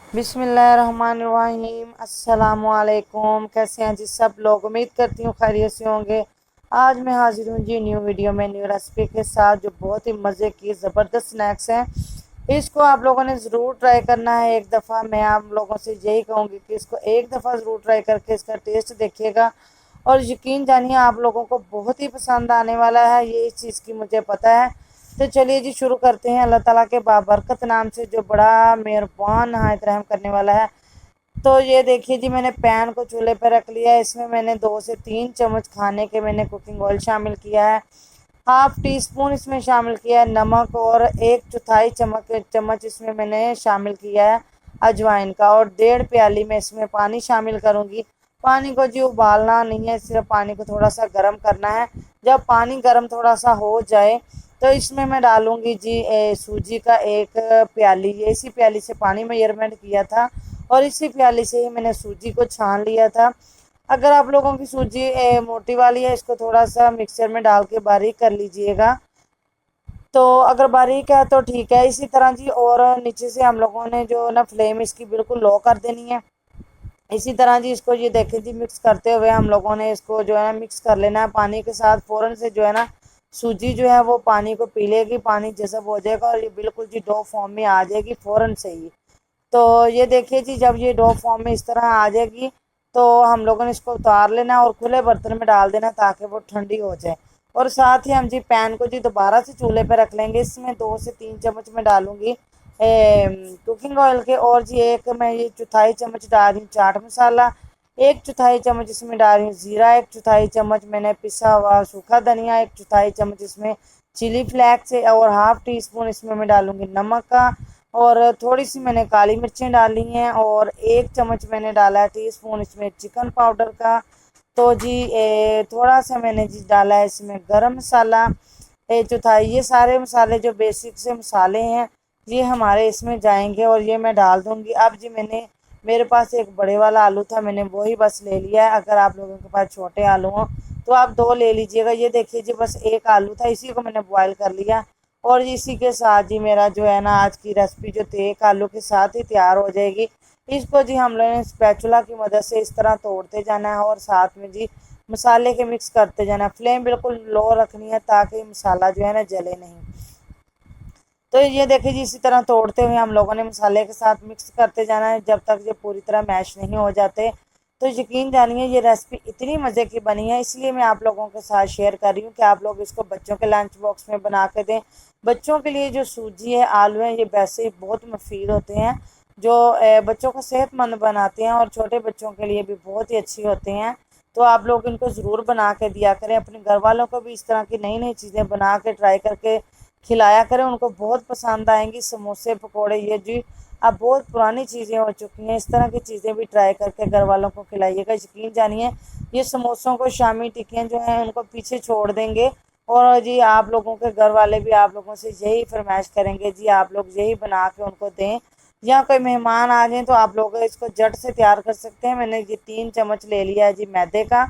बिस्मिल्लाहिर्रहमानिर्रहीम। अस्सलामुअलैकुम। कैसे हैं जी सब लोग? उम्मीद करती हूँ खैरियत से होंगे। आज मैं हाजिर हूँ जी न्यू वीडियो में न्यू रेसिपी के साथ, जो बहुत ही मज़े की ज़बरदस्त स्नैक्स हैं। इसको आप लोगों ने ज़रूर ट्राई करना है एक दफ़ा। मैं आप लोगों से यही कहूँगी कि इसको एक दफ़ा ज़रूर ट्राई करके इसका टेस्ट देखिएगा, और यकीन जानिए आप लोगों को बहुत ही पसंद आने वाला है। ये इस चीज़ की मुझे पता है। तो चलिए जी शुरू करते हैं अल्लाह ताला के बाबरकत नाम से, जो बड़ा मेहरबान नहायत रहम करने वाला है। तो ये देखिए जी, मैंने पैन को चूल्हे पर रख लिया है। इसमें मैंने 2 से 3 चम्मच खाने के मैंने कुकिंग ऑयल शामिल किया है। हाफ टी स्पून इसमें शामिल किया है नमक, और 1/4 चम्मच इसमें मैंने शामिल किया है अजवाइन का, और 1.5 प्याली में इसमें पानी शामिल करूँगी। पानी को जी उबालना नहीं है, सिर्फ पानी को थोड़ा सा गर्म करना है। जब पानी गर्म थोड़ा सा हो जाए तो इसमें मैं डालूंगी जी सूजी का 1 प्याली। ये इसी प्याली से पानी मेजरमेंट किया था, और इसी प्याली से ही मैंने सूजी को छान लिया था। अगर आप लोगों की सूजी मोटी वाली है, इसको थोड़ा सा मिक्सर में डाल के बारीक कर लीजिएगा। तो अगर बारीक है तो ठीक है। इसी तरह जी, और नीचे से हम लोगों ने जो ना फ्लेम इसकी बिल्कुल लो कर देनी है। इसी तरह जी इसको ये देखें जी, मिक्स करते हुए हम लोगों ने इसको जो है ना मिक्स कर लेना है पानी के साथ। फ़ौरन से जो है ना सूजी जो है वो पानी को पी लेगी, पानी जज़ब हो जाएगा, और ये बिल्कुल जी डो फॉर्म में आ जाएगी फ़ौरन से ही। तो ये देखिए जी, जब ये डो फॉर्म में इस तरह आ जाएगी तो हम लोगों ने इसको उतार लेना है और खुले बर्तन में डाल देना, ताकि वो ठंडी हो जाए। और साथ ही हम जी पैन को जी दोबारा से चूल्हे पे रख लेंगे। इसमें 2 से 3 चम्मच में डालूंगी कुकिंग ऑयल के, और जी एक मैं ये 1/4 चम्मच डाल रही हूँ चाट मसाला। 1/4 चम्मच इसमें डाल रही हूँ ज़ीरा। 1/4 चम्मच मैंने पिसा हुआ सूखा धनिया। 1/4 चम्मच इसमें चिली फ्लेक्स है, और हाफ टी स्पून इसमें मैं डालूंगी नमक का, और थोड़ी सी मैंने काली मिर्चें डाली हैं, और 1 चम्मच मैंने डाला है टीस्पून इसमें चिकन पाउडर का। तो जी थोड़ा सा मैंने जी डाला है इसमें गरम मसाला चौथाई। ये सारे मसाले जो बेसिक से मसाले हैं, ये हमारे इसमें जाएंगे, और ये मैं डाल दूंगी। अब जी मेरे पास एक बड़े वाला आलू था, मैंने वही बस ले लिया है। अगर आप लोगों के पास छोटे आलू हों तो आप 2 ले लीजिएगा। ये देखिए जी, बस एक आलू था, इसी को मैंने बॉयल कर लिया। और इसी के साथ जी मेरा जो है ना आज की रेसिपी जो एक आलू के साथ ही तैयार हो जाएगी। इसको जी हम लोगों ने स्पैचुला की मदद से इस तरह तोड़ते जाना है, और साथ में जी मसाले के मिक्स करते जाना है। फ्लेम बिल्कुल लो रखनी है, ताकि मसाला जो है ना जले नहीं। तो ये देखिए जी, इसी तरह तोड़ते हुए हम लोगों ने मसाले के साथ मिक्स करते जाना है, जब तक ये पूरी तरह मैश नहीं हो जाते। तो यकीन जानिए ये रेसिपी इतनी मज़े की बनी है, इसलिए मैं आप लोगों के साथ शेयर कर रही हूँ कि आप लोग इसको बच्चों के लंच बॉक्स में बना के दें। बच्चों के लिए जो सूजी है, आलू है, ये वैसे ही बहुत मुफीद होते हैं, जो बच्चों को सेहतमंद बनाते हैं, और छोटे बच्चों के लिए भी बहुत ही अच्छी होते हैं। तो आप लोग इनको ज़रूर बना के दिया करें। अपने घर वालों को भी इस तरह की नई नई चीज़ें बना के ट्राई करके खिलाया करें, उनको बहुत पसंद आएंगी। समोसे पकोड़े ये जी अब बहुत पुरानी चीज़ें हो चुकी हैं, इस तरह की चीज़ें भी ट्राई करके घर वालों को खिलाइएगा। यकीन जानिए ये समोसों को, शामी टिक्कियाँ जो हैं उनको पीछे छोड़ देंगे, और जी आप लोगों के घर वाले भी आप लोगों से यही फरमाइश करेंगे जी आप लोग यही बना के उनको दें। या कोई मेहमान आ जाएँ तो आप लोग इसको झट से तैयार कर सकते हैं। मैंने ये 3 चम्मच ले लिया है जी मैदे का।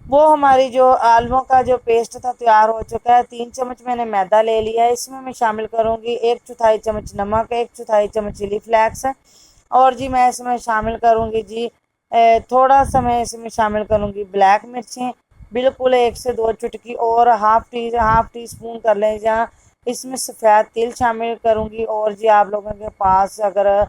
वो हमारी जो आलुओं का जो पेस्ट था तैयार हो चुका है। 3 चम्मच मैंने मैदा ले लिया है। इसमें मैं शामिल करूँगी 1/4 चम्मच नमक, 1/4 चम्मच चिली फ्लेक्स, और जी मैं इसमें शामिल करूँगी जी थोड़ा सा मैं इसमें शामिल करूँगी ब्लैक मिर्चें, बिल्कुल 1 से 2 चुटकी, और हाफ टी स्पून कर लें जहाँ इसमें सफ़ेद तिल शामिल करूँगी। और जी आप लोगों के पास अगर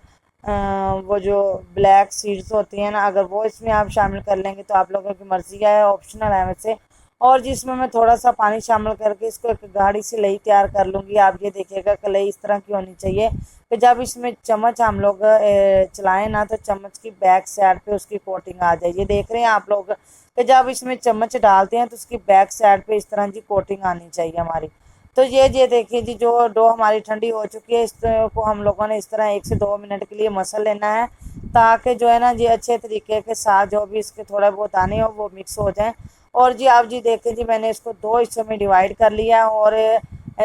वो जो ब्लैक सीड्स होती हैं ना, अगर वो इसमें आप शामिल कर लेंगे तो आप लोगों की मर्ज़ी है, ऑप्शनल है वैसे। और जिसमें मैं थोड़ा सा पानी शामिल करके इसको एक गाढ़ी सी लई तैयार कर लूँगी। आप ये देखिएगा कि लई इस तरह की होनी चाहिए कि जब इसमें चम्मच हम लोग चलाएं ना, तो चम्मच की बैक साइड पे उसकी कोटिंग आ जाए। ये देख रहे हैं आप लोग कि जब इसमें चम्मच डालते हैं तो उसकी बैक साइड पे इस तरह की कोटिंग आनी चाहिए हमारी। तो ये देखिए जी, जो डो हमारी ठंडी हो चुकी है, को हम लोगों ने इस तरह 1 से 2 मिनट के लिए मसल लेना है, ताकि जो है ना जी अच्छे तरीके के साथ जो भी इसके थोड़ा बहुत आने हो वो मिक्स हो जाए। और जी आप जी देखें जी, मैंने इसको 2 हिस्सों में डिवाइड कर लिया, और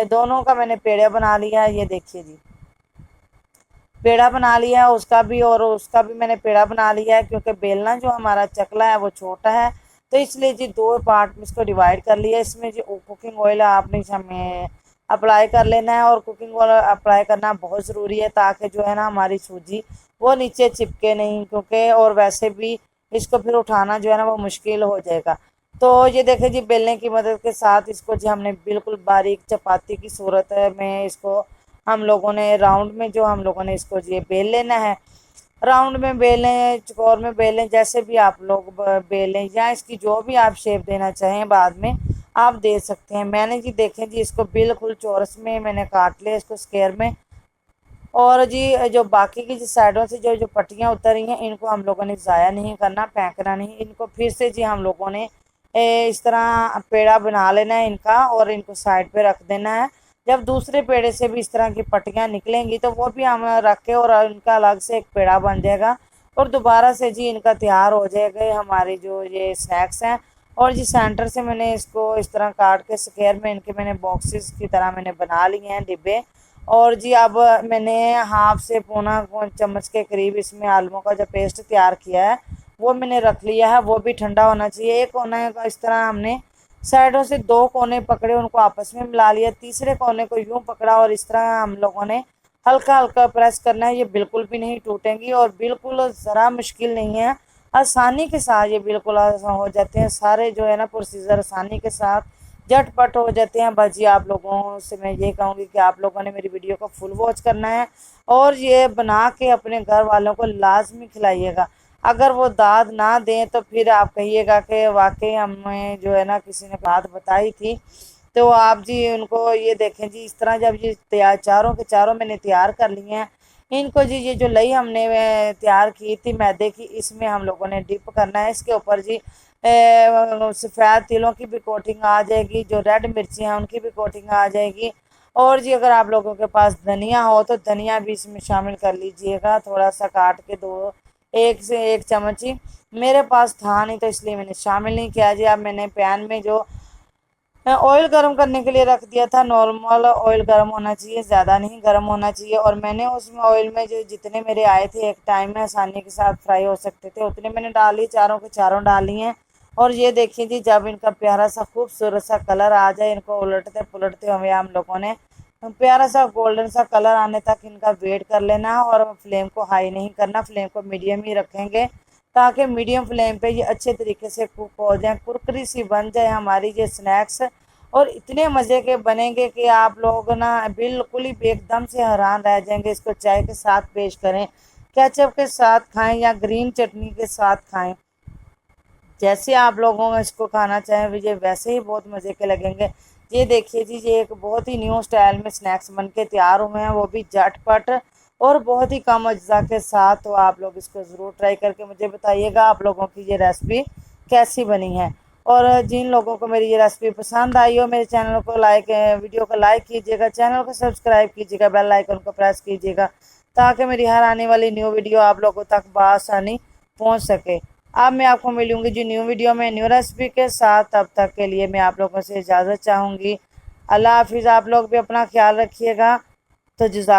दोनों का मैंने पेड़े बना लिया है। ये देखिए जी, पेड़ा बना लिया है उसका भी, और उसका भी मैंने पेड़ा बना लिया है, क्योंकि बेलना जो हमारा चकला है वो छोटा है। तो इसलिए जी 2 पार्ट में इसको डिवाइड कर लिया। इसमें जो कुकिंग ऑयल है आपने हमें अप्लाई कर लेना है। और कुकिंग ऑयल अप्लाई करना बहुत ज़रूरी है ताकि जो है ना हमारी सूजी वो नीचे चिपके नहीं, क्योंकि और वैसे भी इसको फिर उठाना जो है ना वो मुश्किल हो जाएगा। तो ये देखें जी, बेलने की मदद के साथ इसको जी हमने बिल्कुल बारीक चपाती की सूरत में इसको हम लोगों ने राउंड में जो हम लोगों ने इसको ये बेल लेना है। राउंड में बेलें, चौकोर में बेलें, जैसे भी आप लोग बेलें, या इसकी जो भी आप शेप देना चाहें बाद में आप दे सकते हैं। मैंने जी देखें जी इसको बिल्कुल चौरस में मैंने काट लिया इसको स्क्वायर में। और जी जो बाकी की जो साइडों से जो जो पट्टियाँ उतरी हैं इनको हम लोगों ने ज़ाया नहीं करना, फेंकना नहीं, इनको फिर से जी हम लोगों ने इस तरह पेड़ा बना लेना है इनका और इनको साइड पे रख देना है। जब दूसरे पेड़े से भी इस तरह की पट्टियाँ निकलेंगी तो वो भी हम रख के और इनका अलग से एक पेड़ा बन जाएगा और दोबारा से जी इनका तैयार हो जाएगा हमारी जो ये स्नैक्स हैं। और जी सेंटर से मैंने इसको इस तरह काट के स्क्वायर में इनके मैंने बॉक्सेस की तरह मैंने बना लिए हैं डिब्बे। और जी अब मैंने हाफ से पौना चम्मच के करीब इसमें आलूओं का जो पेस्ट तैयार किया है वो मैंने रख लिया है, वो भी ठंडा होना चाहिए। एक कोने का इस तरह हमने साइडों से दो कोने पकड़े, उनको आपस में मिला लिया, तीसरे कोने को यूं पकड़ा और इस तरह हम लोगों ने हल्का हल्का प्रेस करना है। ये बिल्कुल भी नहीं टूटेंगी और बिल्कुल ज़रा मुश्किल नहीं है, आसानी के साथ ये बिल्कुल आसान हो जाते हैं सारे जो है ना प्रोसीजर, आसानी के साथ झटपट हो जाते हैं। बस जी आप लोगों से मैं ये कहूँगी कि आप लोगों ने मेरी वीडियो को फुल वॉच करना है और ये बना के अपने घर वालों को लाजमी खिलाइएगा। अगर वो दाद ना दें तो फिर आप कहिएगा कि वाकई हमें जो है ना किसी ने बात बताई थी। तो आप जी उनको ये देखें जी, इस तरह जब ये तैयार चारों के चारों मैंने तैयार कर लिए हैं, इनको जी ये जो लई हमने तैयार की थी मैदे की, इसमें हम लोगों ने डिप करना है। इसके ऊपर जी सफ़ेद तिलों की भी कोटिंग आ जाएगी, जो रेड मिर्ची हैं उनकी भी कोटिंग आ जाएगी। और जी अगर आप लोगों के पास धनिया हो तो धनिया भी इसमें शामिल कर लीजिएगा, थोड़ा सा काट के, दो एक से एक चम्मच ही। मेरे पास था नहीं तो इसलिए मैंने शामिल नहीं किया जी। अब मैंने पैन में जो ऑयल गर्म करने के लिए रख दिया था, नॉर्मल ऑयल गर्म होना चाहिए, ज़्यादा नहीं गर्म होना चाहिए। और मैंने उसमें ऑयल में जो जितने मेरे आए थे एक टाइम में आसानी के साथ फ्राई हो सकते थे उतने मैंने डाली, चारों के चारों डाली हैं। और ये देखिए जी जब इनका प्यारा सा खूबसूरत सा कलर आ जाए, इनको उलटते पुलटते हुए हम लोगों ने प्यारा सा गोल्डन सा कलर आने तक इनका वेट कर लेना और फ्लेम को हाई नहीं करना, फ्लेम को मीडियम ही रखेंगे ताकि मीडियम फ्लेम पे ये अच्छे तरीके से कुक हो जाए, कुरकुरी सी बन जाए हमारी ये स्नैक्स। और इतने मज़े के बनेंगे कि आप लोग ना बिल्कुल ही एकदम से हैरान रह जाएंगे। इसको चाय के साथ पेश करें, केचप के साथ खाएं या ग्रीन चटनी के साथ खाएं, जैसे आप लोगों को इसको खाना चाहें मुझे वैसे ही बहुत मज़े के लगेंगे। ये देखिए जी ये एक बहुत ही न्यू स्टाइल में स्नैक्स बन के तैयार हुए हैं, वो भी झटपट और बहुत ही कम अज्जा के साथ। तो आप लोग इसको ज़रूर ट्राई करके मुझे बताइएगा आप लोगों की ये रेसिपी कैसी बनी है। और जिन लोगों को मेरी ये रेसिपी पसंद आई हो, मेरे चैनल को लाइक, वीडियो को लाइक कीजिएगा, चैनल को सब्सक्राइब कीजिएगा, बेल आइकन को प्रेस कीजिएगा ताकि मेरी हर आने वाली न्यू वीडियो आप लोगों तक बआसानी पहुंच सके। अब मैं आपको मिलूंगी जी न्यू वीडियो में न्यू रेसिपी के साथ। तब तक के लिए मैं आप लोगों से इजाज़त चाहूँगी। अल्लाह हाफिज़। आप लोग भी अपना ख्याल रखिएगा। तो जज़ा